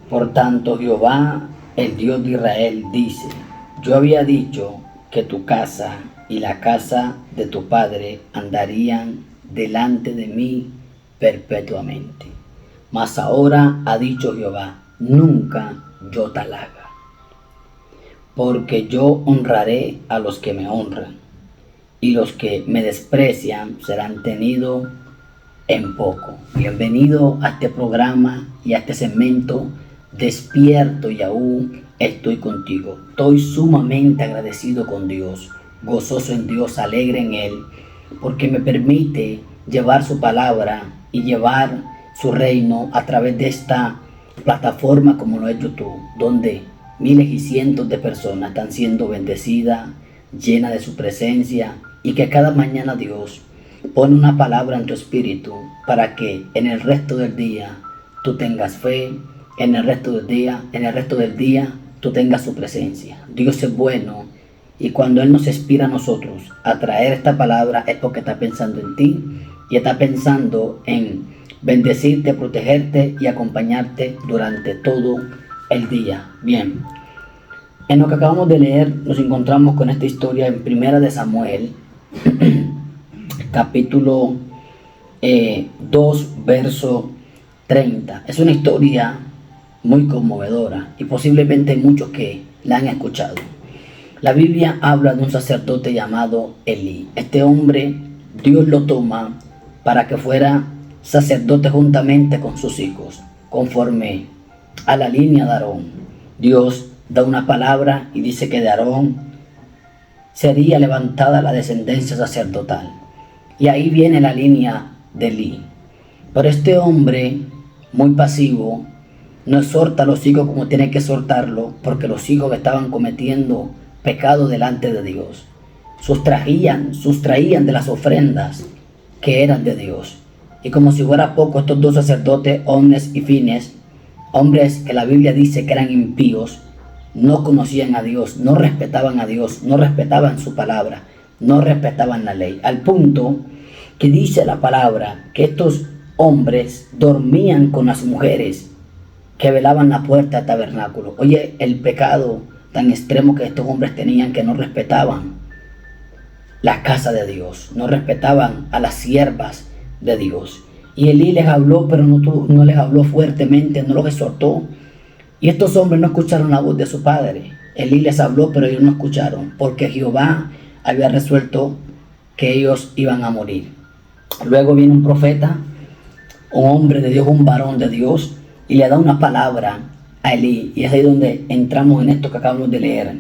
Por tanto, Jehová, el Dios de Israel, dice: Yo había dicho que tu casa y la casa de tu padre andarían delante de mí perpetuamente. Mas ahora ha dicho Jehová: nunca yo tal haga, porque yo honraré a los que me honran, y los que me desprecian serán tenidos en poco. Bienvenido a este programa y a este segmento Despierto y aún estoy contigo. Estoy sumamente agradecido con Dios, gozoso en Dios, alegre en Él, porque me permite llevar su palabra y llevar su reino a través de esta plataforma como lo es YouTube, donde miles y cientos de personas están siendo bendecidas, llenas de su presencia, y que cada mañana Dios pone una palabra en tu espíritu para que en el resto del día tú tengas fe, en el resto del día tú tengas su presencia. Dios es bueno, y cuando Él nos inspira a nosotros a traer esta palabra es porque está pensando en ti y está pensando en bendecirte, protegerte y acompañarte durante todo el día. Bien, en lo que acabamos de leer nos encontramos con esta historia en Primera de Samuel capítulo 2, verso 30. Es una historia muy conmovedora y posiblemente hay muchos que la han escuchado. La Biblia habla de un sacerdote llamado Elí. Este hombre, Dios lo toma para que fuera sacerdote juntamente con sus hijos, conforme a la línea de Aarón. Dios da una palabra y dice que de Aarón sería levantada la descendencia sacerdotal. Y ahí viene la línea de Elí. Pero este hombre, muy pasivo, no exhorta a los hijos como tiene que exhortarlo, porque los hijos estaban cometiendo pecado delante de Dios. Sustraían de las ofrendas que eran de Dios. Y como si fuera poco, estos dos sacerdotes, Ofni y Finees, hombres que la Biblia dice que eran impíos, no conocían a Dios, no respetaban a Dios, no respetaban su palabra, no respetaban la ley. Al punto que dice la palabra que estos hombres dormían con las mujeres que velaban la puerta del tabernáculo. Oye, el pecado tan extremo que estos hombres tenían, que no respetaban la casa de Dios, no respetaban a las siervas de Dios. Y Elí les habló, pero no les habló fuertemente, no los exhortó. Y estos hombres no escucharon la voz de su padre. Elí les habló, pero ellos no escucharon, porque Jehová había resuelto que ellos iban a morir. Luego viene un profeta, un hombre de Dios, un varón de Dios, y le da una palabra a Elí. Y es ahí donde entramos en esto que acabamos de leer.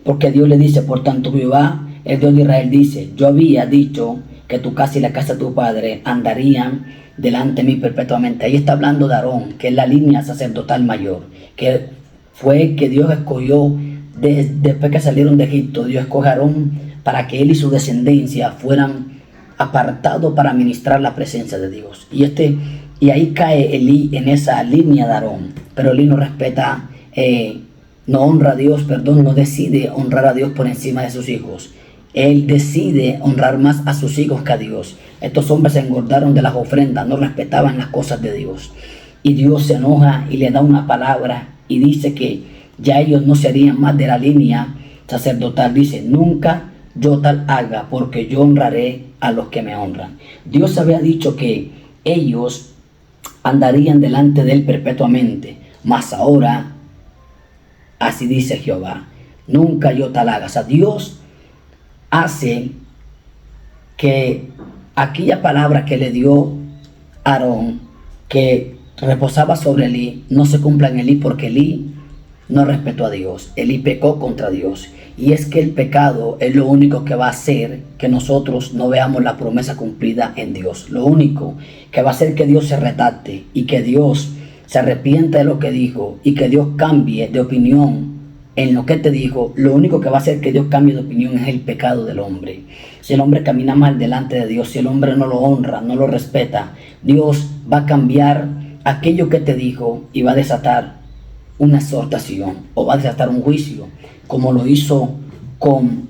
Porque Dios le dice: por tanto, Jehová, el Dios de Israel, dice: yo había dicho que tu casa y la casa de tu padre andarían delante de mí perpetuamente. Ahí está hablando de Aarón, que es la línea sacerdotal mayor, que fue que Dios escogió después que salieron de Egipto. Dios escoge a Aarón para que él y su descendencia fueran apartados para ministrar la presencia de Dios. Y ahí cae Elí en esa línea de Aarón. Pero Elí no respeta, no decide honrar a Dios por encima de sus hijos. Él decide honrar más a sus hijos que a Dios. Estos hombres se engordaron de las ofrendas, no respetaban las cosas de Dios. Y Dios se enoja y le da una palabra y dice que ya ellos no serían más de la línea sacerdotal. Dice: nunca yo tal haga, porque yo honraré a los que me honran. Dios había dicho que ellos andarían delante de él perpetuamente, mas ahora, así dice Jehová, nunca yo tal haga. O sea, Dios hace que aquella palabra que le dio Aarón, que reposaba sobre Elí, no se cumpla en Elí, porque Elí no respetó a Dios. Elí pecó contra Dios. Y es que el pecado es lo único que va a hacer que nosotros no veamos la promesa cumplida en Dios. Lo único que va a hacer que Dios se retracte y que Dios se arrepienta de lo que dijo y que Dios cambie de opinión en lo que te dijo. Lo único que va a hacer que Dios cambie de opinión es el pecado del hombre. Si el hombre camina mal delante de Dios, si el hombre no lo honra, no lo respeta, Dios va a cambiar aquello que te dijo y va a desatar una exhortación o va a desatar un juicio, como lo hizo con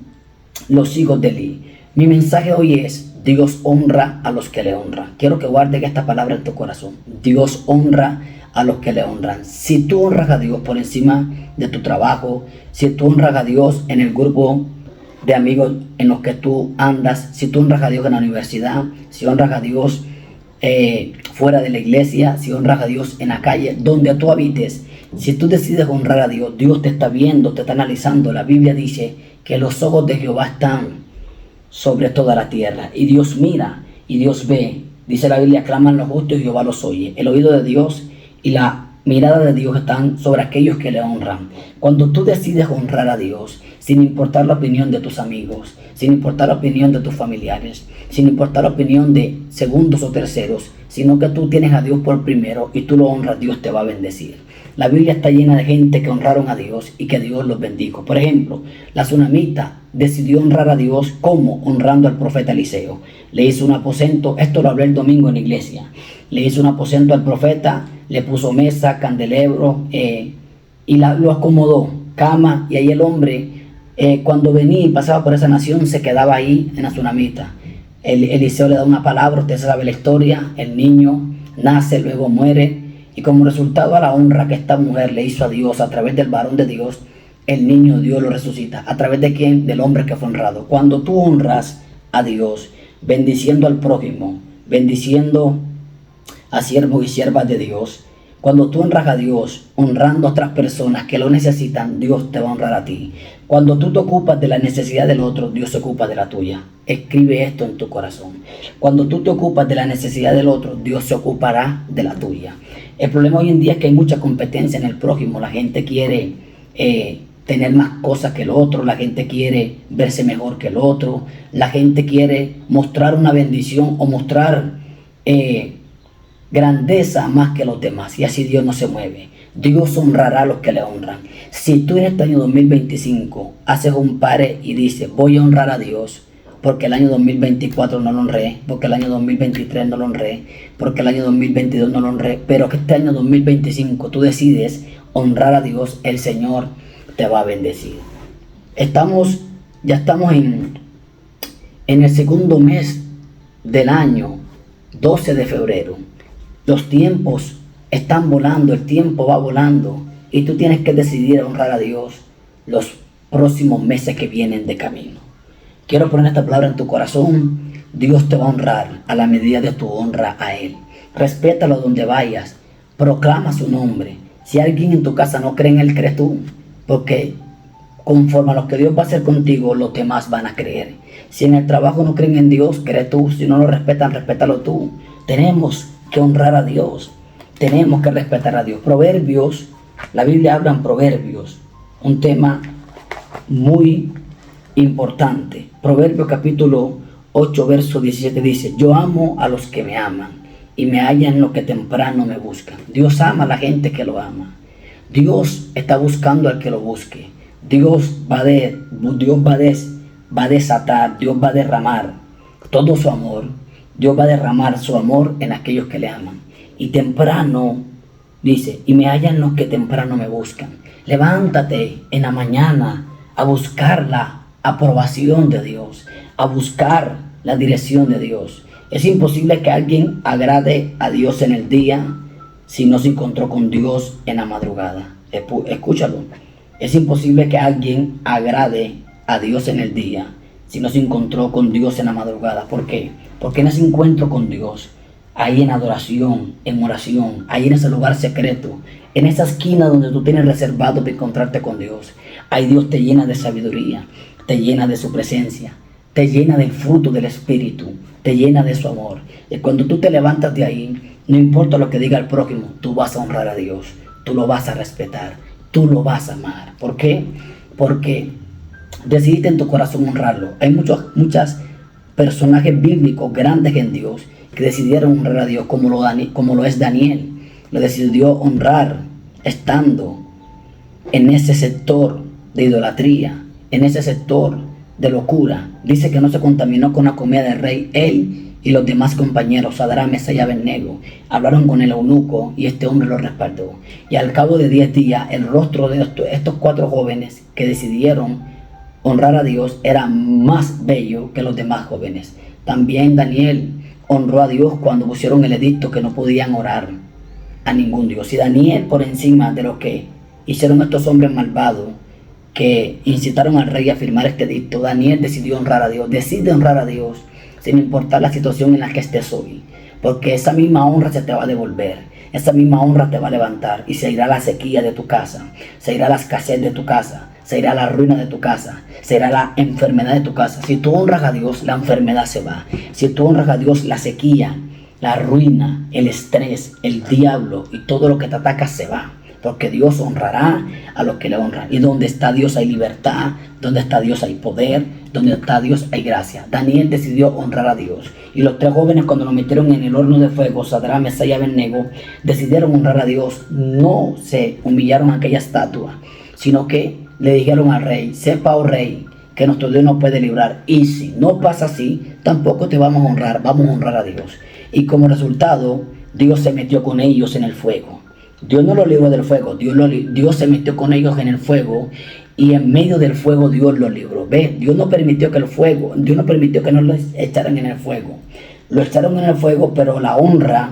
los hijos de Elí. Mi mensaje hoy es: Dios honra a los que le honran. Quiero que guardes esta palabra en tu corazón. Dios honra a los que le honran. Si tú honras a Dios por encima de tu trabajo, si tú honras a Dios en el grupo de amigos en los que tú andas, si tú honras a Dios en la universidad, si honras a Dios fuera de la iglesia, si honras a Dios en la calle, donde tú habites, si tú decides honrar a Dios, Dios te está viendo, te está analizando. La Biblia dice que los ojos de Jehová están sobre toda la tierra, y Dios mira y Dios ve. Dice la Biblia, claman los justos y Jehová los oye. El oído de Dios y la mirada de Dios están sobre aquellos que le honran. Cuando tú decides honrar a Dios, sin importar la opinión de tus amigos, sin importar la opinión de tus familiares, sin importar la opinión de segundos o terceros, sino que tú tienes a Dios por primero y tú lo honras, Dios te va a bendecir. La Biblia está llena de gente que honraron a Dios y que Dios los bendijo. Por ejemplo, la tsunamita decidió honrar a Dios. ¿Cómo? Honrando al profeta Eliseo. Le hizo un aposento, esto lo hablé el domingo en la iglesia, le hizo un aposento al profeta, le puso mesa, candelabro y lo acomodó, cama, y ahí el hombre cuando venía y pasaba por esa nación se quedaba ahí en la tsunamita. Eliseo le da una palabra, usted sabe la historia, el niño nace, luego muere, y como resultado a la honra que esta mujer le hizo a Dios a través del varón de Dios, el niño Dios lo resucita. ¿A través de quién? Del hombre que fue honrado. Cuando tú honras a Dios, bendiciendo al prójimo, bendiciendo a siervos y siervas de Dios, cuando tú honras a Dios, honrando a otras personas que lo necesitan, Dios te va a honrar a ti. Cuando tú te ocupas de la necesidad del otro, Dios se ocupa de la tuya. Escribe esto en tu corazón. Cuando tú te ocupas de la necesidad del otro, Dios se ocupará de la tuya. El problema hoy en día es que hay mucha competencia en el prójimo. La gente quiere tener más cosas que el otro, la gente quiere verse mejor que el otro, la gente quiere mostrar una bendición o mostrar grandeza más que los demás, y así Dios no se mueve. Dios honrará a los que le honran. Si tú en este año 2025 haces un pare y dices, voy a honrar a Dios, porque el año 2024 no lo honré, porque el año 2023 no lo honré, porque el año 2022 no lo honré, pero que este año 2025 tú decides honrar a Dios, el Señor te va a bendecir. Ya estamos en el segundo mes del año, 12 de febrero. Los tiempos están volando, el tiempo va volando, y tú tienes que decidir honrar a Dios los próximos meses que vienen de camino. Quiero poner esta palabra en tu corazón. Dios te va a honrar a la medida de tu honra a Él. Respétalo donde vayas, proclama su nombre. Si alguien en tu casa no cree en Él, cree tú, porque conforme a lo que Dios va a hacer contigo, los demás van a creer. Si en el trabajo no creen en Dios, cree tú. Si no lo respetan, respétalo tú. Tenemos que honrar a Dios, tenemos que respetar a Dios. Proverbios, la Biblia habla en Proverbios, un tema muy importante. Proverbios capítulo 8, verso 17 dice, yo amo a los que me aman y me hallan los que temprano me buscan. Dios ama a la gente que lo ama. Dios está buscando al que lo busque. Dios va a desatar, Dios va a derramar todo su amor. Dios va a derramar su amor en aquellos que le aman. Y temprano, dice, y me hallan los que temprano me buscan. Levántate en la mañana a buscar la aprobación de Dios, a buscar la dirección de Dios. Es imposible que alguien agrade a Dios en el día si no se encontró con Dios en la madrugada. Escúchalo. Es imposible que alguien agrade a Dios en el día si no se encontró con Dios en la madrugada. ¿Por qué? Porque en ese encuentro con Dios, ahí en adoración, en oración, ahí en ese lugar secreto, en esa esquina donde tú tienes reservado para encontrarte con Dios, ahí Dios te llena de sabiduría, te llena de su presencia, te llena del fruto del Espíritu, te llena de su amor. Y cuando tú te levantas de ahí, no importa lo que diga el prójimo, tú vas a honrar a Dios, tú lo vas a respetar, tú lo vas a amar. ¿Por qué? Porque decidiste en tu corazón honrarlo. Hay muchos personajes bíblicos grandes en Dios que decidieron honrar a Dios, como lo es Daniel. Lo decidió honrar estando en ese sector de idolatría, en ese sector de locura. Dice que no se contaminó con la comida del rey. Él y los demás compañeros, Sadrach, Mesach y Abednego, hablaron con el eunuco y este hombre lo respaldó. Y al cabo de 10 días, el rostro de estos 4 jóvenes que decidieron honrar a Dios era más bello que los demás jóvenes. También Daniel honró a Dios cuando pusieron el edicto que no podían orar a ningún Dios. Y Daniel, por encima de lo que hicieron estos hombres malvados que incitaron al rey a firmar este edicto, Daniel decidió honrar a Dios. Decide honrar a Dios sin importar la situación en la que estés hoy, porque esa misma honra se te va a devolver. Esa misma honra te va a levantar y se irá la sequía de tu casa, se irá la escasez de tu casa, se irá la ruina de tu casa, se irá la enfermedad de tu casa. Si tú honras a Dios, la enfermedad se va. Si tú honras a Dios, la sequía, la ruina, el estrés, el diablo y todo lo que te ataca se va. Porque Dios honrará a los que le honran. Y donde está Dios hay libertad, donde está Dios hay poder, donde está Dios hay gracia. Daniel decidió honrar a Dios. Y los tres jóvenes, cuando lo metieron en el horno de fuego, Sadrach, Mesach y Abednego, decidieron honrar a Dios. No se humillaron a aquella estatua, sino que le dijeron al rey: sepa, oh rey, que nuestro Dios nos puede librar. Y si no pasa así, tampoco te vamos a honrar, vamos a honrar a Dios. Y como resultado, Dios se metió con ellos en el fuego. Dios no los libró del fuego, Dios se metió con ellos en el fuego, y en medio del fuego Dios los libró. ¿Ve? Dios no permitió que Dios no permitió que no los echaran en el fuego. Lo echaron en el fuego, pero la honra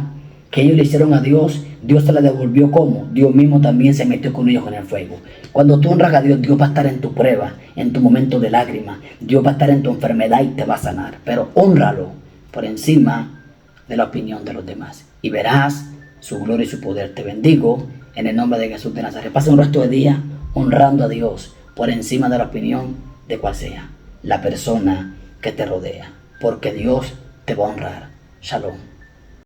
que ellos le hicieron a Dios, Dios se la devolvió. ¿Cómo? Dios mismo también se metió con ellos en el fuego. Cuando tú honras a Dios, Dios va a estar en tu prueba, en tu momento de lágrima. Dios va a estar en tu enfermedad y te va a sanar. Pero hónralo por encima de la opinión de los demás, y verás su gloria y su poder. Te bendigo en el nombre de Jesús de Nazaret. Pasa un resto de día honrando a Dios por encima de la opinión de cual sea la persona que te rodea, porque Dios te va a honrar. Shalom.